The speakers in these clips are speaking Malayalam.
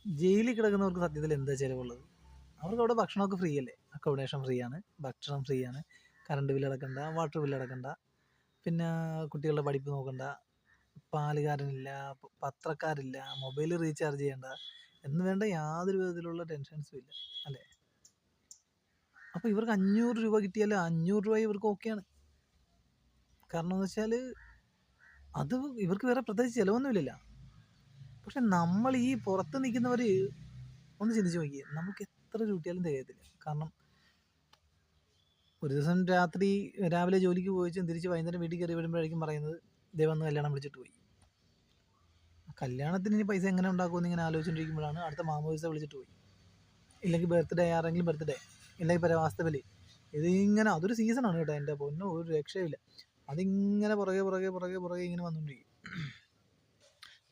ജയിലിൽ കിടക്കുന്നവർക്ക് സത്യത്തിൽ എന്താ ചിലവുള്ളത്? അവർക്ക് അവിടെ ഭക്ഷണമൊക്കെ ഫ്രീ അല്ലേ? അക്കോമഡേഷൻ ഫ്രീ ആണ്, ഭക്ഷണം ഫ്രീ ആണ്, കറണ്ട് ബില്ല് അടക്കണ്ട, വാട്ടർ ബില്ല് അടക്കണ്ട, പിന്നെ കുട്ടികളുടെ പഠിപ്പ് നോക്കണ്ട, പാലുകാരനില്ല, പത്രക്കാരില്ല, മൊബൈൽ റീചാർജ് ചെയ്യണ്ട എന്ന് വേണ്ട യാതൊരു വിധത്തിലുള്ള ടെൻഷൻസും ഇല്ല അല്ലേ? അപ്പോൾ ഇവർക്ക് 500 രൂപ കിട്ടിയാൽ 500 രൂപ ഇവർക്ക് ഓക്കെയാണ്. കാരണം എന്ന് വെച്ചാൽ അത് ഇവർക്ക് വേറെ പ്രത്യേകിച്ച് ചിലവൊന്നുമില്ലല്ലോ. പക്ഷെ നമ്മൾ ഈ പുറത്ത് നിൽക്കുന്നവർ ഒന്ന് ചിന്തിച്ച് നോക്കിയേ, നമുക്ക് എത്ര കിട്ടിയാലും തികയത്തില്ല. കാരണം ഒരു ദിവസം രാവിലെ ജോലിക്ക് പോയിച്ചും തിരിച്ച് വൈകുന്നേരം വീട്ടിൽ കയറി വരുമ്പോഴായിരിക്കും പറയുന്നത് ദേ വന്ന് കല്യാണം വിളിച്ചിട്ട് പോയി. കല്യാണത്തിന് ഇനി പൈസ എങ്ങനെ ഉണ്ടാക്കുമെന്ന് ഇങ്ങനെ ആലോചിച്ചുകൊണ്ടിരിക്കുമ്പോഴാണ് അടുത്ത മാമോദിസ വിളിച്ചിട്ട് പോയി, ഇല്ലെങ്കിൽ ബർത്ത്ഡേ, ആരെങ്കിലും ബർത്ത്ഡേ, ഇല്ലെങ്കിൽ പരവാസ്തവലി. ഇതിങ്ങനെ അതൊരു സീസണാണ് കേട്ടോ, എൻ്റെ പൊന്നോ ഒരു രക്ഷയില്ല. അതിങ്ങനെ പുറകെ പുറകെ പുറകെ പുറകെ ഇങ്ങനെ വന്നുകൊണ്ടിരിക്കും.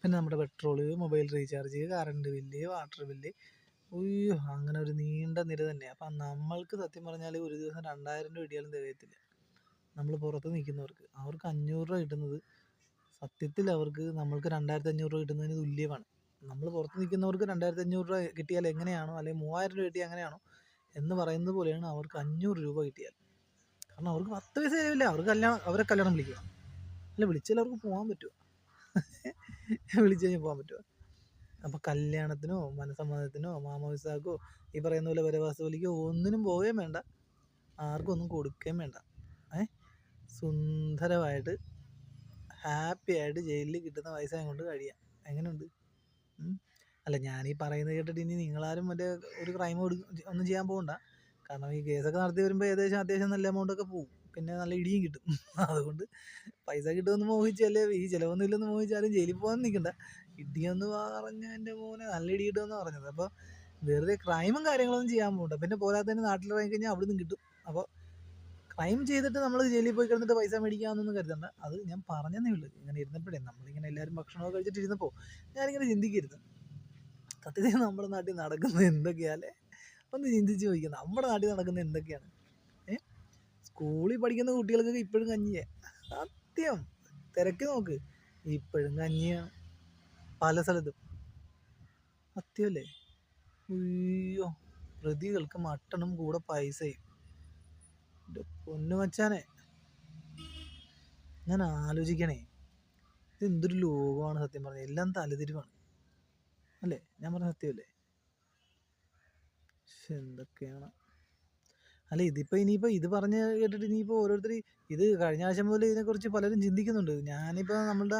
പിന്നെ നമ്മുടെ petrol, mobile recharge, current bill, water bill, ഉയ്യോ അങ്ങനെ ഒരു നീണ്ട നിര തന്നെയാണ്. അപ്പം നമ്മൾക്ക് സത്യം പറഞ്ഞാൽ ഒരു ദിവസം 2000 രൂപ കിട്ടിയാലും തികയത്തില്ല. നമ്മൾ പുറത്ത് നിൽക്കുന്നവർക്ക് അവർക്ക് 500 രൂപ കിട്ടുന്നത് സത്യത്തിൽ അവർക്ക് നമ്മൾക്ക് 2500 രൂപ കിട്ടുന്നതിന് തുല്യമാണ്. നമ്മൾ പുറത്ത് നിൽക്കുന്നവർക്ക് 2500 രൂപ കിട്ടിയാൽ എങ്ങനെയാണോ, അല്ലെങ്കിൽ 3000 രൂപ കിട്ടിയാൽ എങ്ങനെയാണോ എന്ന് പറയുന്നത് പോലെയാണ് അവർക്ക് 500 രൂപ കിട്ടിയാൽ. കാരണം അവർക്ക് 10 പൈസ ചിലവില്ല. അവരെ കല്യാണം വിളിക്കുക, അല്ല വിളിച്ചാൽ അവർക്ക് പോകാൻ പറ്റുമോ? വിളിച്ചു കഴിഞ്ഞാൽ പോകാൻ പറ്റുമോ? അപ്പോൾ കല്യാണത്തിനോ മനസ്സമ്മതത്തിനോ മാമോദിസാക്കോ ഈ പറയുന്ന പോലെ വരവാസവലിക്കോ ഒന്നിനും പോവുകയും വേണ്ട, ആർക്കും ഒന്നും കൊടുക്കുകയും വേണ്ട. സുന്ദരമായിട്ട് ഹാപ്പി ആയിട്ട് ജയിലിൽ കിട്ടുന്ന പൈസ കൊണ്ട് കഴിയാം. എങ്ങനെയുണ്ട്? അല്ല ഞാനീ പറയുന്നത് കേട്ടിട്ട് ഇനി നിങ്ങളാരും മറ്റേ ഒരു ക്രൈം ഒന്നും ചെയ്യാൻ പോകണ്ട. കാരണം ഈ കേസൊക്കെ നടത്തി വരുമ്പോൾ ഏകദേശം അത്യാവശ്യം നല്ല എമൗണ്ടൊക്കെ പോകും, പിന്നെ നല്ല ഇടിയും കിട്ടും. അതുകൊണ്ട് പൈസ കിട്ടുമെന്ന് മോഹിച്ചല്ലേ, ഈ ചിലവൊന്നും ഇല്ലെന്ന് മോഹിച്ചാലും ജയിലിൽ പോകാൻ നിൽക്കണ്ട. ഇടിയെന്ന് പറഞ്ഞ എൻ്റെ മോനെ നല്ല ഇടി കിട്ടുമെന്ന് പറഞ്ഞത്. അപ്പോൾ വെറുതെ ക്രൈമും കാര്യങ്ങളൊന്നും ചെയ്യാൻ പോകണ്ട. പിന്നെ പോരാത്തതിന് നാട്ടിലിറങ്ങി കഴിഞ്ഞാൽ അവിടെ നിന്ന് കിട്ടും. അപ്പോൾ ക്രൈം ചെയ്തിട്ട് നമ്മൾ ജയിലിൽ പോയി കിടന്നിട്ട് പൈസ മേടിക്കാമെന്നൊന്നും കരുതണ്ട. അത് ഞാൻ പറഞ്ഞതേ ഉള്ളൂ. ഇങ്ങനെ ഇരുന്നപ്പോഴേ നമ്മളിങ്ങനെ എല്ലാവരും ഭക്ഷണമൊക്കെ കഴിച്ചിട്ട് ഇരുന്നപ്പോൾ ഞാനിങ്ങനെ ചിന്തിക്കരുത്, സത്യത്തിൽ നമ്മുടെ നാട്ടിൽ നടക്കുന്നത് എന്തൊക്കെയാലേ? ഒന്ന് ചിന്തിച്ച് നോക്കിയാൽ നമ്മുടെ നാട്ടിൽ നടക്കുന്നത് എന്തൊക്കെയാണ്. സ്കൂളിൽ പഠിക്കുന്ന കുട്ടികൾക്കൊക്കെ ഇപ്പോഴും കഞ്ഞിയാണ്. സത്യം തിരക്കി നോക്ക്, ഇപ്പോഴും കഞ്ഞിയാണ് പല സ്ഥലത്തും. സത്യമല്ലേ? അയ്യോ, പ്രതികൾക്ക് മട്ടണും കൂടെ പൈസയും. എൻ്റെ പൊന്നു മച്ചാനെ, ഞാൻ ആലോചിക്കണേ, ഇത് എന്തൊരു ലോകമാണ് സത്യം പറഞ്ഞാൽ. എല്ലാം തലതിരിവാണ് അല്ലേ? ഞാൻ പറഞ്ഞ സത്യമല്ലേ? എന്തൊക്കെയാണ്. അല്ല ഇതിപ്പോൾ ഇനിയിപ്പോൾ ഇത് പറഞ്ഞ് കേട്ടിട്ട് ഇനിയിപ്പോൾ ഓരോരുത്തർ ഇത് കഴിഞ്ഞ ആഴ്ച മുതൽ ഇതിനെക്കുറിച്ച് പലരും ചിന്തിക്കുന്നുണ്ട്. ഞാനിപ്പോൾ നമ്മളുടെ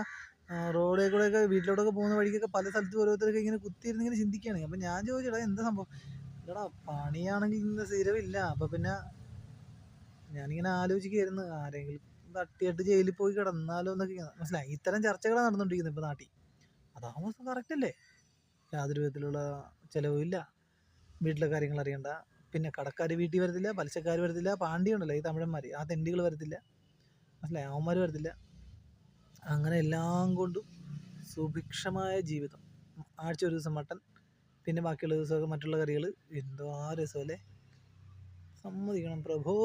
റോഡിൽ കൂടെയൊക്കെ വീട്ടിലോട്ടൊക്കെ പോകുന്ന വഴിക്കൊക്കെ പല സ്ഥലത്തും ഓരോരുത്തരൊക്കെ ഇങ്ങനെ കുത്തിയിരുന്ന് ഇങ്ങനെ ചിന്തിക്കുകയാണ്. അപ്പം ഞാൻ ചോദിച്ചടാ എന്താ സംഭവം? എടാ പണിയാണെങ്കിൽ ഇന്ന് സ്ഥിരമില്ല. അപ്പം പിന്നെ ഞാനിങ്ങനെ ആലോചിക്കുകയായിരുന്നു, ആരെങ്കിലും തട്ടിയിട്ട് ജയിലിൽ പോയി കിടന്നാലോ എന്നൊക്കെ. മനസ്സിലായി, ഇത്തരം ചർച്ചകളാണ് നടന്നുകൊണ്ടിരിക്കുന്നത് ഇപ്പോൾ നാട്ടിൽ. അതാകുമ്പോൾ കറക്റ്റ് അല്ലേ? യാതൊരു വിധത്തിലുള്ള ചിലവുമില്ല, വീട്ടിലെ കാര്യങ്ങൾ അറിയണ്ട, പിന്നെ കടക്കാർ വീട്ടിൽ വരത്തില്ല, പലിശക്കാർ വരത്തില്ല, പാണ്ടിയുണ്ടല്ലോ ഈ തമിഴന്മാർ, ആ തെണ്ടികൾ വരത്തില്ല, മനസ്സിലായി, അവന്മാർ വരത്തില്ല. അങ്ങനെ എല്ലാം കൊണ്ടും സുഭിക്ഷമായ ജീവിതം. ആഴ്ച ഒരു ദിവസം മട്ടൻ, പിന്നെ ബാക്കിയുള്ള ദിവസമൊക്കെ മറ്റുള്ള കറികൾ. എന്തോ ആ രസമല്ലേ, സമ്മതിക്കണം പ്രഭോ.